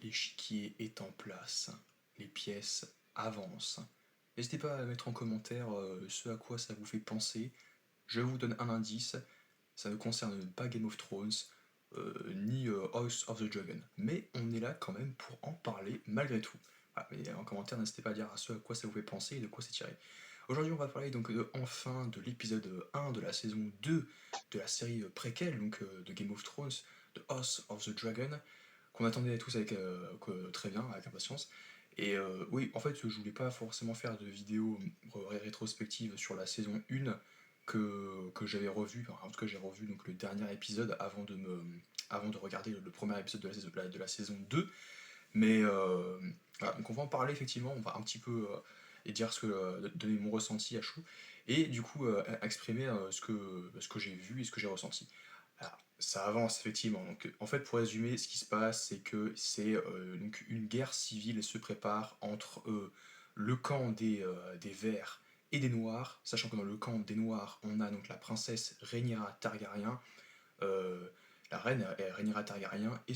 l'échiquier est en place, les pièces avancent. N'hésitez pas à mettre en commentaire ce à quoi ça vous fait penser. Je vous donne un indice, ça ne concerne pas Game of Thrones, ni House of the Dragon. Mais on est là quand même pour en parler malgré tout. Ah, mais en commentaire, n'hésitez pas à dire ce à quoi ça vous fait penser et de quoi c'est tiré. Aujourd'hui, on va parler donc enfin de l'épisode 1 de la saison 2 de la série préquelle donc, de Game of Thrones, de House of the Dragon, qu'on attendait tous avec très bien, avec impatience. Et oui, en fait, je voulais pas forcément faire de vidéo rétrospective sur la saison 1 que j'avais revu, en tout cas j'ai revu donc, le dernier épisode avant de regarder le premier épisode de la saison 2. Mais voilà, donc on va en parler effectivement, on va un petit peu et dire donner mon ressenti à chaud, et du coup exprimer ce que j'ai vu et ce que j'ai ressenti. Alors, ça avance effectivement. Donc, en fait, pour résumer, ce qui se passe, c'est que c'est donc une guerre civile se prépare entre le camp des Verts et des Noirs, sachant que dans le camp des Noirs, on a donc la princesse Rhaenyra Targaryen, euh, la reine Rhaenyra Targaryen et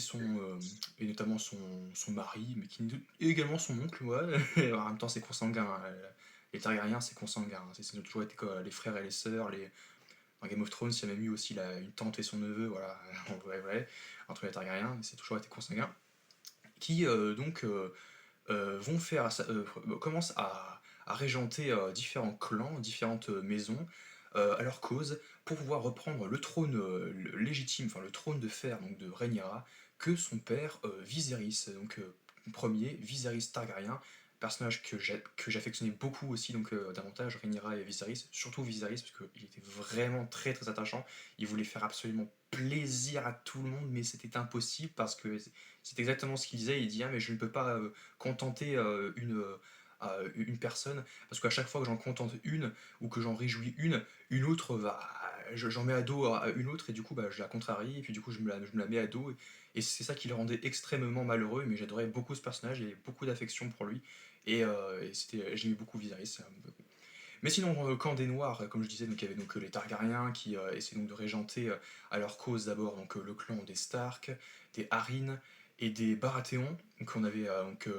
notamment son mari, mais et également son oncle, ouais. En même temps, c'est consanguin, hein. Les Targaryens, c'est consanguin, hein. C'est toujours été quoi, les frères et les sœurs, dans Game of Thrones, il y a même eu aussi une tante et son neveu, voilà, ouais, entre les Targaryens, c'est toujours été consanguin, qui vont faire, commencent à régenter différents clans, différentes maisons à leur cause pour pouvoir reprendre le trône légitime, enfin le trône de fer donc de Rhaenyra que son père Viserys, donc premier Viserys Targaryen, personnage que j'affectionnais beaucoup aussi, donc davantage Rhaenyra et Viserys, surtout Viserys parce qu'il était vraiment très très attachant. Il voulait faire absolument plaisir à tout le monde, mais c'était impossible parce que c'est exactement ce qu'il disait. Il dit ah mais je ne peux pas contenter une personne, parce qu'à chaque fois que j'en contente une ou que j'en réjouis une autre j'en mets à dos à une autre, et du coup je la contrarie, et puis du coup je me la mets à dos, et c'est ça qui le rendait extrêmement malheureux. Mais j'adorais beaucoup ce personnage, et beaucoup d'affection pour lui, et j'aimais beaucoup Viserys. Mais sinon, dans le camp des Noirs, comme je disais, donc, il y avait donc les Targaryens qui essaient donc de régenter à leur cause d'abord donc le clan des Stark, des Arryn et des Baratheons. Donc on avait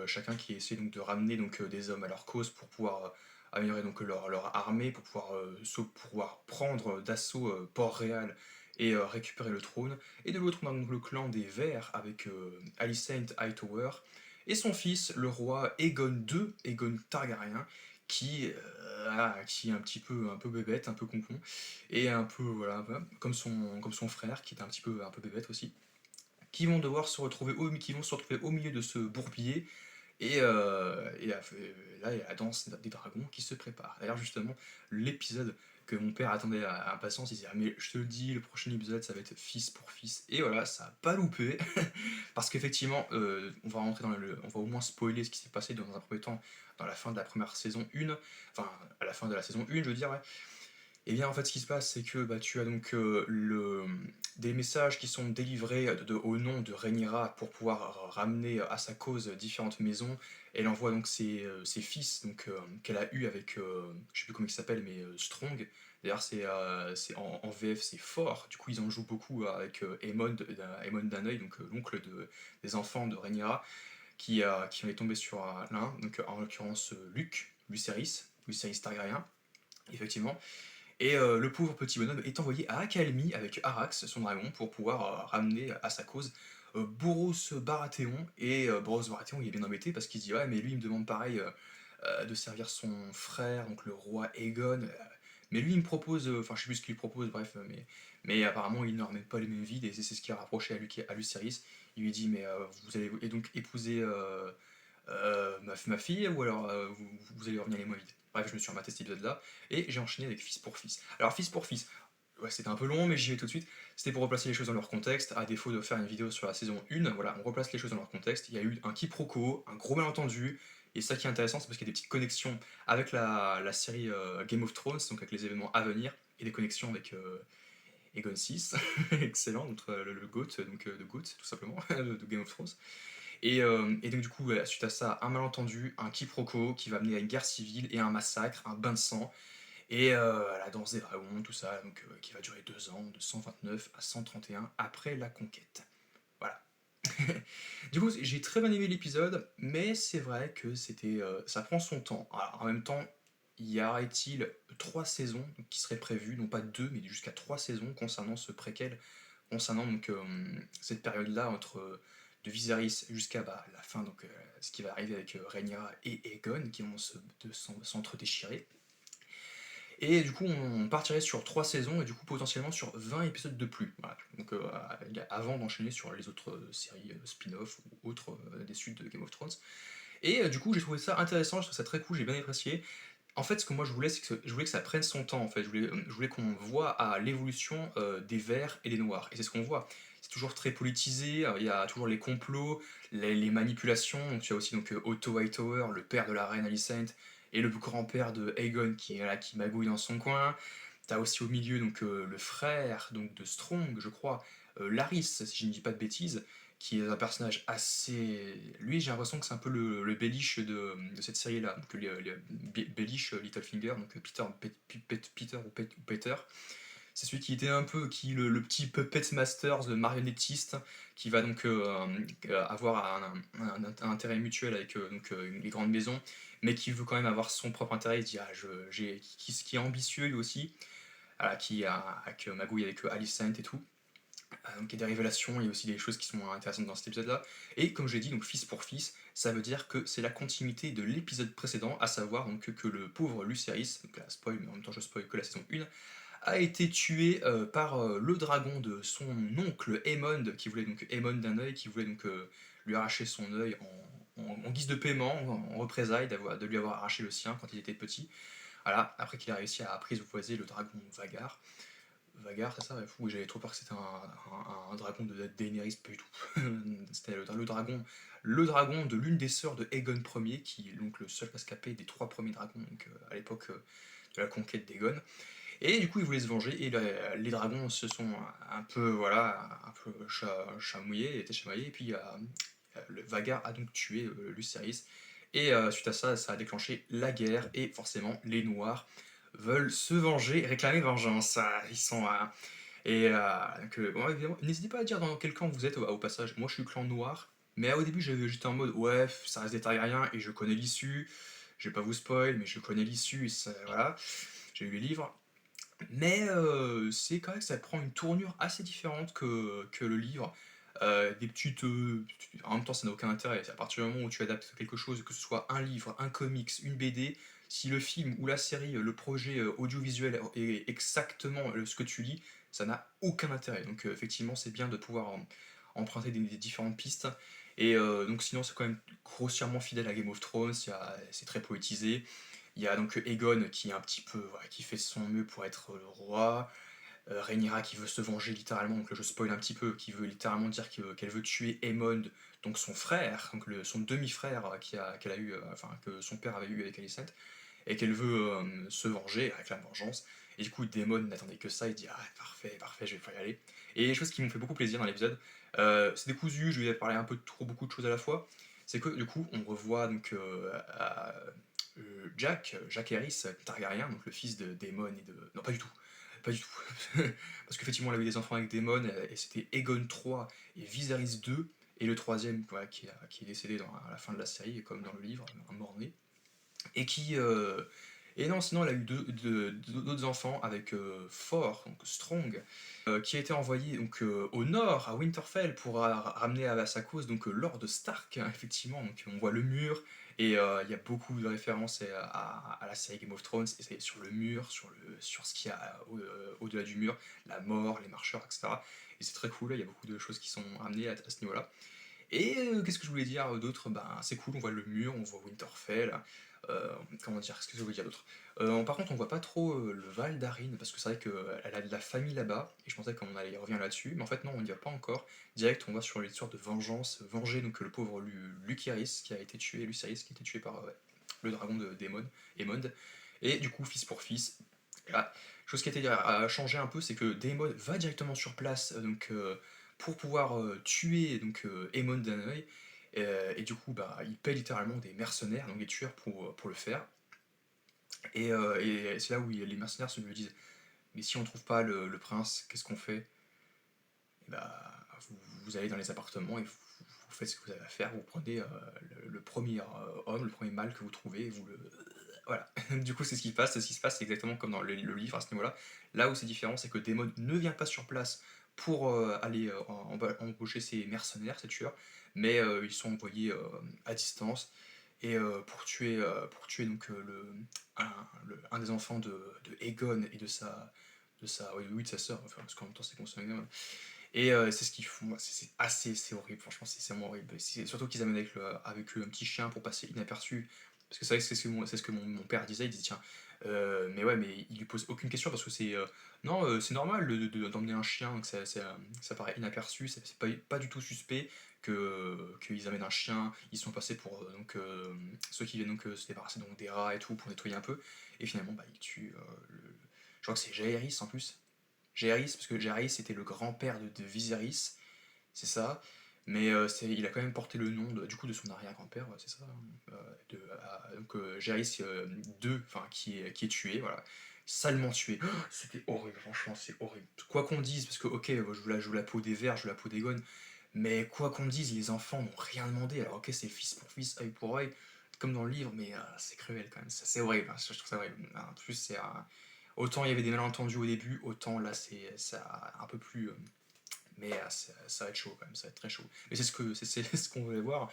chacun qui essayait donc de ramener donc des hommes à leur cause pour pouvoir améliorer donc leur armée, pour pouvoir prendre d'assaut Port-Réal et récupérer le trône. Et de l'autre, on a donc le clan des Verts avec Alicent Hightower et son fils, le roi Aegon II, Aegon Targaryen, qui est un peu bébête, un peu concon, et un peu, voilà, comme son frère, qui est un peu bébête aussi, qui vont se retrouver au milieu de ce bourbier, et là, il y a la danse des dragons qui se prépare. D'ailleurs, justement, l'épisode que mon père attendait à impatience, il disait ah, mais je te le dis, le prochain épisode, ça va être fils pour fils. Et voilà, ça a pas loupé. Parce qu'effectivement, on va au moins spoiler ce qui s'est passé dans un premier temps, dans la fin de la première saison 1, enfin, à la fin de la saison 1, je veux dire, ouais. Et bien en fait ce qui se passe, c'est que tu as donc des messages qui sont délivrés au nom de Rhaenyra pour pouvoir ramener à sa cause différentes maisons. Elle envoie donc ses fils donc, qu'elle a eu avec, je sais plus comment il s'appelle, mais Strong. D'ailleurs en VF c'est fort, du coup ils en jouent beaucoup avec Aemon Daneuil, donc l'oncle des enfants de Rhaenyra, qui en est tombé sur l'un, donc en l'occurrence Lucerys Targaryen, effectivement. Et le pauvre petit bonhomme est envoyé à Accalmie avec Arax, son dragon, pour pouvoir ramener à sa cause Boros Baratheon. Et Boros Baratheon, il est bien embêté parce qu'il se dit ouais, mais lui, il me demande pareil de servir son frère, donc le roi Aegon. Mais lui, il me propose, enfin, je sais plus ce qu'il lui propose, bref, mais apparemment, il ne ramène pas les mêmes vides, et c'est ce qui a rapproché à Lucerys. Il lui dit mais vous allez et donc épouser ma fille, ou alors vous allez revenir les moins vite. Bref, je me suis rematé cet épisode-là, et j'ai enchaîné avec Fils pour Fils. Alors, Fils pour Fils, ouais, c'était un peu long, mais j'y vais tout de suite. C'était pour replacer les choses dans leur contexte, à défaut de faire une vidéo sur la saison 1, voilà, on replace les choses dans leur contexte. Il y a eu un quiproquo, un gros malentendu, et ça qui est intéressant, c'est parce qu'il y a des petites connexions avec la série Game of Thrones, donc avec les événements à venir, et des connexions avec Aegon 6, excellent, le GOAT, donc de GOAT, tout simplement, de Game of Thrones. Et donc du coup, suite à ça, un malentendu, un quiproquo qui va mener à une guerre civile et un massacre, un bain de sang, et la danse des dragons, tout ça, donc qui va durer 2 ans, de 129 à 131 après la conquête. Voilà. Du coup, j'ai très bien aimé l'épisode, mais c'est vrai que ça prend son temps. Alors, en même temps, y aurait-il 3 saisons qui seraient prévues, non pas deux, mais jusqu'à 3 saisons concernant ce préquel, concernant donc cette période-là entre de Viserys jusqu'à la fin, donc ce qui va arriver avec Rhaenyra et Aegon qui vont s'entre-déchirer. Et du coup, on partirait sur 3 saisons et du coup potentiellement sur 20 épisodes de plus. Voilà. Donc avant d'enchaîner sur les autres séries spin-off ou autres des suites de Game of Thrones. Et du coup, j'ai trouvé ça intéressant, je trouve ça très cool, j'ai bien apprécié. En fait, ce que moi je voulais, c'est que je voulais que ça prenne son temps. En fait, je voulais qu'on voit à l'évolution des verts et des noirs. Et c'est ce qu'on voit. C'est toujours très politisé. Il y a toujours les complots, les manipulations. Donc tu as aussi donc Otto Hightower, le père de la reine Alicent, et le grand-père de Aegon qui est là, qui magouille dans son coin. T'as aussi au milieu donc le frère donc de Strong, je crois, Larys, si je ne dis pas de bêtises, qui est un personnage assez. Lui, j'ai l'impression que c'est un peu le Baelish de cette série-là. Donc, Baelish Littlefinger, donc Peter ou Peter. C'est celui qui était un peu le petit puppet master, le marionnettiste, qui va donc avoir un intérêt mutuel avec donc, les grandes maisons, mais qui veut quand même avoir son propre intérêt. Il se dit, qui est ambitieux lui aussi, voilà, qui a avec magouille avec Alicent et tout. Donc il y a des révélations, il y a aussi des choses qui sont intéressantes dans cet épisode-là. Et comme j'ai dit, donc fils pour fils, ça veut dire que c'est la continuité de l'épisode précédent, à savoir donc, que le pauvre Lucerys, donc là spoil, mais en même temps je spoil que la saison 1, a été tué par le dragon de son oncle Aemond, qui voulait donc Aemond d'un œil, qui voulait donc lui arracher son œil en guise de paiement, en représailles de lui avoir arraché le sien quand il était petit. Voilà, après qu'il a réussi à apprivoiser le dragon Vagar. Vagar, c'est ça? Oui, j'avais trop peur que c'était un dragon de Daenerys, pas du tout. C'était le dragon de l'une des sœurs de Aegon Ier, qui est donc le seul rescapé des 3 premiers dragons donc, à l'époque de la conquête d'Aegon. Et du coup, ils voulaient se venger, et les dragons se sont un peu, voilà, un peu chamouillés, étaient chamaillés, et puis le Vagar a donc tué Lucerys. Et suite à ça, ça a déclenché la guerre, et forcément, les Noirs veulent se venger et réclamer vengeance. Ils sont. Bon, évidemment, n'hésitez pas à dire dans quel camp vous êtes au passage. Moi, je suis clan noir, mais au début, j'étais en mode ouais, ça reste des Targaryens et je connais l'issue. Je vais pas vous spoil, mais je connais l'issue, et voilà. J'ai lu les livres. Mais c'est quand même que ça prend une tournure assez différente que le livre. Des petites. En même temps, ça n'a aucun intérêt. À partir du moment où tu adaptes quelque chose, que ce soit un livre, un comics, une BD, si le film ou la série, le projet audiovisuel est exactement ce que tu lis, ça n'a aucun intérêt. Donc effectivement, c'est bien de pouvoir emprunter des différentes pistes. Et donc sinon, c'est quand même grossièrement fidèle à Game of Thrones, c'est très poétisé. Il y a donc Aegon qui est un petit peu, voilà, qui fait son mieux pour être le roi. Rhaenyra qui veut se venger littéralement, donc là je spoil un petit peu, qui veut littéralement dire qu'elle veut tuer Aemond, donc son frère, donc son demi-frère qu'elle a eu, enfin que son père avait eu avec Alicent, et qu'elle veut se venger, elle réclame vengeance. Et du coup, Daemon n'attendait que ça, il dit ah parfait, parfait, je vais pouvoir y aller. Et les choses qui m'ont fait beaucoup plaisir dans l'épisode, c'est décousu, je vais parler un peu de trop beaucoup de choses à la fois. C'est que du coup, on revoit donc Jack Harris Targaryen, donc le fils de Daemon et de. Non, pas du tout. Pas du tout. Parce qu'effectivement, on a eu des enfants avec Daemon, et c'était Aegon III et Viserys II, et le troisième voilà, qui est décédé à la fin de la série, comme dans le livre, un mort-né. Et qui. Et non, sinon, elle a eu d'autres enfants avec Fort, donc Strong, qui a été envoyé donc, au nord, à Winterfell, pour ramener à sa cause donc, Lord Stark, hein, effectivement. Donc, on voit le mur, et il y a beaucoup de références à la série Game of Thrones, et c'est sur le mur, sur ce qu'il y a au-delà du mur, la mort, les marcheurs, etc. Et c'est très cool, il y a beaucoup de choses qui sont amenées à ce niveau-là. Et qu'est-ce que je voulais dire d'autre? Ben, c'est cool, on voit le mur, on voit Winterfell. Euh, Comment dire, qu'est-ce que je voulais dire d'autre? Par contre, on voit pas trop le Val d'Arin, parce que c'est vrai qu'elle a de la famille là-bas, et je pensais qu'on allait y revenir là-dessus, mais en fait non, on n'y va pas encore. Direct, on va sur l'histoire de vengeance, venger donc le pauvre Lucerys qui a été tué, Lucerys qui a été tué par le dragon de Aemond, et du coup, fils pour fils. La chose qui a été changé un peu, c'est que Daemon va directement sur place, donc pour pouvoir tuer donc Aemon Danae, et du coup bah, il paye littéralement des mercenaires, donc des tueurs pour le faire. Et c'est là où les mercenaires se lui disent mais si on trouve pas le prince, qu'est-ce qu'on fait? Et bah vous allez dans les appartements et vous faites ce que vous avez à faire, vous prenez le premier homme, le premier mâle que vous trouvez, et vous le... Voilà. Du coup, c'est ce qui se passe, c'est exactement comme dans le livre à ce niveau-là. Là où c'est différent, c'est que Daemon ne vient pas sur place pour aller embaucher ses mercenaires, ses tueurs, mais ils sont envoyés à distance et pour tuer donc un des enfants de Aegon et oui, de sa sœur, enfin, parce qu'en même temps c'est consanguin. Et c'est ce qu'ils font, c'est horrible, franchement, c'est vraiment horrible. Surtout qu'ils amènent avec eux un petit chien pour passer inaperçu. Parce que c'est vrai que c'est ce que mon père disait, il disait tiens, mais ouais, mais il lui pose aucune question parce que non, c'est normal d'emmener un chien, donc ça paraît inaperçu, c'est pas du tout suspect qu'ils amènent un chien, ils sont passés pour ceux qui viennent donc se débarrasser donc, des rats et tout pour nettoyer un peu, et finalement bah, ils tuent je crois que c'est Jaehaerys en plus. Jaehaerys, parce que Jaehaerys c'était le grand-père de Viserys, c'est ça. Mais il a quand même porté le nom du coup de son arrière-grand-père, ouais, c'est ça. Donc Jaehaerys 2, enfin qui est tué, voilà. Salement tué. Oh, c'était horrible, franchement, c'est horrible. Quoi qu'on dise, parce que ok, je joue la peau des vers, je joue la peau des gones, mais quoi qu'on dise, les enfants n'ont rien demandé. Alors ok, c'est fils pour fils, œil pour œil, comme dans le livre, mais c'est cruel quand même. C'est horrible, hein, je trouve ça horrible. En plus, autant il y avait des malentendus au début, autant là c'est un peu plus. Mais ça va être chaud quand même, ça va être très chaud. Mais c'est ce qu'on voulait voir.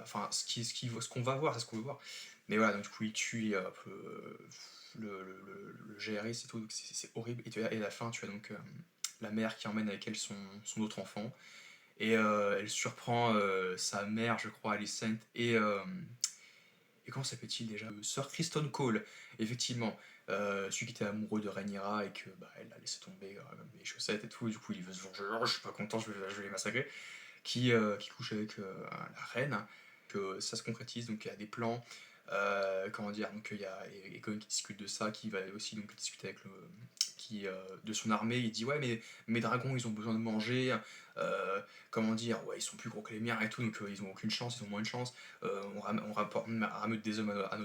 Enfin, ce qu'on va voir, c'est ce qu'on veut voir. Mais voilà, donc du coup, il tue le GRI, c'est tout, donc c'est horrible. Et à la fin, tu as donc la mère qui emmène avec elle son autre enfant. Et elle surprend sa mère, je crois, Alicent, et comment s'appelle-t-il déjà Sir Criston Cole, effectivement. Celui qui était amoureux de Rhaenyra et que bah, elle a laissé tomber les chaussettes et tout, et du coup il veut se venger, oh, je suis pas content, je vais les massacrer, qui couche avec la reine, que ça se concrétise, donc il y a des plans, comment dire, donc il y a Aegon qui discute de ça, qui va aussi donc discuter avec de son armée, il dit ouais mais mes dragons ils ont besoin de manger, comment dire, ouais ils sont plus gros que les miens et tout, donc ils ont aucune chance, ils ont moins de chance, on rameute des hommes à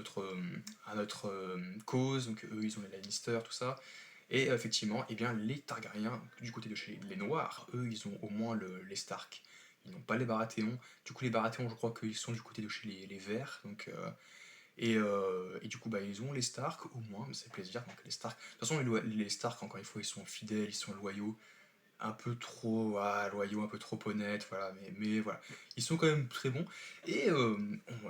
notre cause, donc eux ils ont les Lannister, tout ça, et effectivement, eh bien, les Targaryens, du côté de chez les Noirs, eux, ils ont au moins les Stark. Ils n'ont pas les Baratheons. Du coup, les Baratheons, je crois qu'ils sont du côté de chez les Verts. Donc, et du coup, bah, ils ont les Stark, au moins, mais c'est plaisir. Donc, les Stark. De toute façon, les Stark, encore une fois, ils sont fidèles, ils sont loyaux. Un peu trop loyaux, un peu trop honnêtes, voilà, mais voilà. Ils sont quand même très bons. Et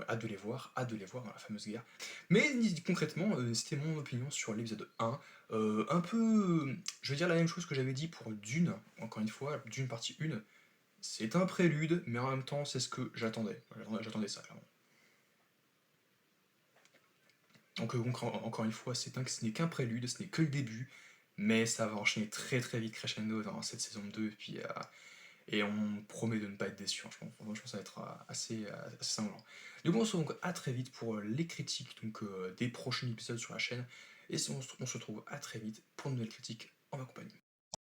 hâte de les voir dans la fameuse guerre. Mais concrètement, c'était mon opinion sur l'épisode 1. Un peu, je veux dire la même chose que j'avais dit pour Dune, encore une fois, Dune partie 1. C'est un prélude, mais en même temps, c'est ce que j'attendais. J'attendais ça, clairement. Donc, encore une fois, ce n'est qu'un prélude, ce n'est que le début, mais ça va enchaîner très très vite crescendo dans cette saison 2, et on promet de ne pas être déçu, franchement. Franchement, je pense que ça va être assez sanglant. Du coup, on se retrouve donc à très vite pour les critiques donc, des prochains épisodes sur la chaîne, et on se retrouve à très vite pour une nouvelle critique en ma compagnie.